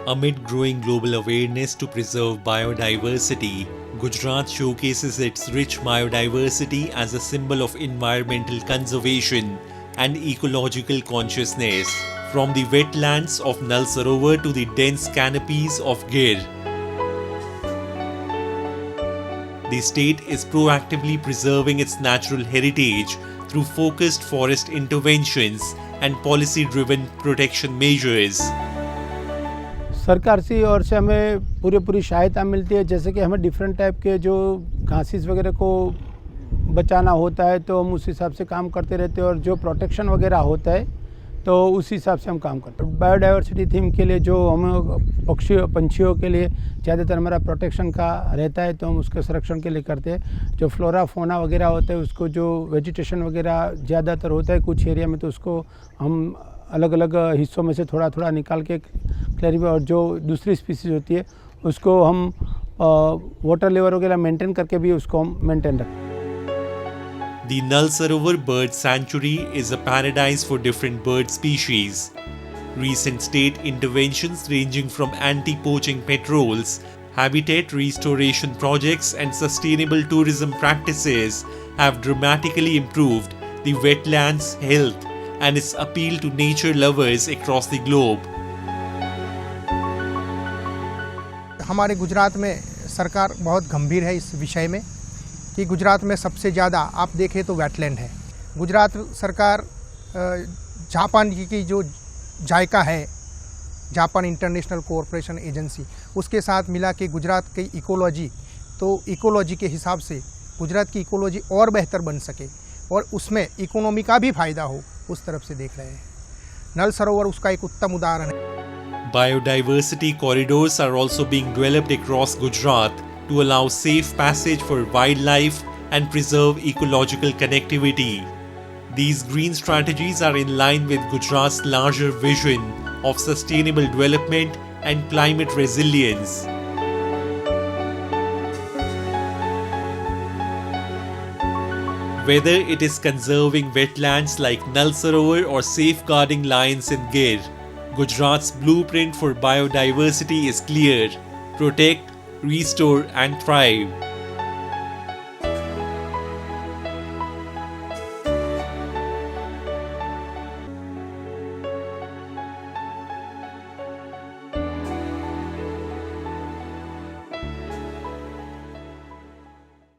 Amid growing global awareness to preserve biodiversity, Gujarat showcases its rich biodiversity as a symbol of environmental conservation and ecological consciousness, from the wetlands of Nal Sarovar to the dense canopies of Gir. The state is proactively preserving its natural heritage through focused forest interventions and policy-driven protection measures. सरकार से और से हमें पूरी सहायता मिलती है, जैसे कि हमें डिफरेंट टाइप के जो घासीस वगैरह को बचाना होता है तो हम उस हिसाब से काम करते रहते हैं, और जो प्रोटेक्शन वगैरह होता है तो उस हिसाब से हम काम करते हैं। बायोडाइवर्सिटी थीम के लिए जो हमें पंछियों के लिए ज़्यादातर हमारा प्रोटेक्शन का रहता है तो हम उसके संरक्षण के लिए करते हैं। जो फ्लोरा फोना वगैरह होता है उसको जो वेजिटेशन वगैरह ज़्यादातर होता है कुछ एरिया में तो उसको हम अलग अलग हिस्सों में से थोड़ा थोड़ा निकाल के क्लैरिफाई, और जो दूसरी स्पीसीज होती है उसको हम वाटर लेवल वगैरह मेंटेन करके भी उसको हम मेंटेन रखते हैं। The Nal Sarovar Bird Sanctuary is a paradise for different bird species. Recent state interventions ranging from anti-poaching patrols, habitat restoration projects and sustainable tourism practices have dramatically improved the wetlands' health and its appeal to nature lovers across the globe. हमारे गुजरात में सरकार बहुत गंभीर है इस विषय में कि गुजरात में सबसे ज़्यादा आप देखें तो वेटलैंड है। गुजरात सरकार जापान की जो जायका है, जापान इंटरनेशनल कोऑपरेशन एजेंसी, उसके साथ मिला के गुजरात की इकोलॉजी के हिसाब से गुजरात की इकोलॉजी और बेहतर बन सके और उसमें इकोनॉमी का भी फ़ायदा हो, उस तरफ से देख रहे हैं। नल सरोवर उसका एक उत्तम उदाहरण है। Biodiversity corridors are also being developed across Gujarat to allow safe passage for wildlife and preserve ecological connectivity. These green strategies are in line with Gujarat's larger vision of sustainable development and climate resilience. Whether it is conserving wetlands like Nal Sarovar or safeguarding lions in Gir, Gujarat's blueprint for biodiversity is clear: protect, restore and thrive.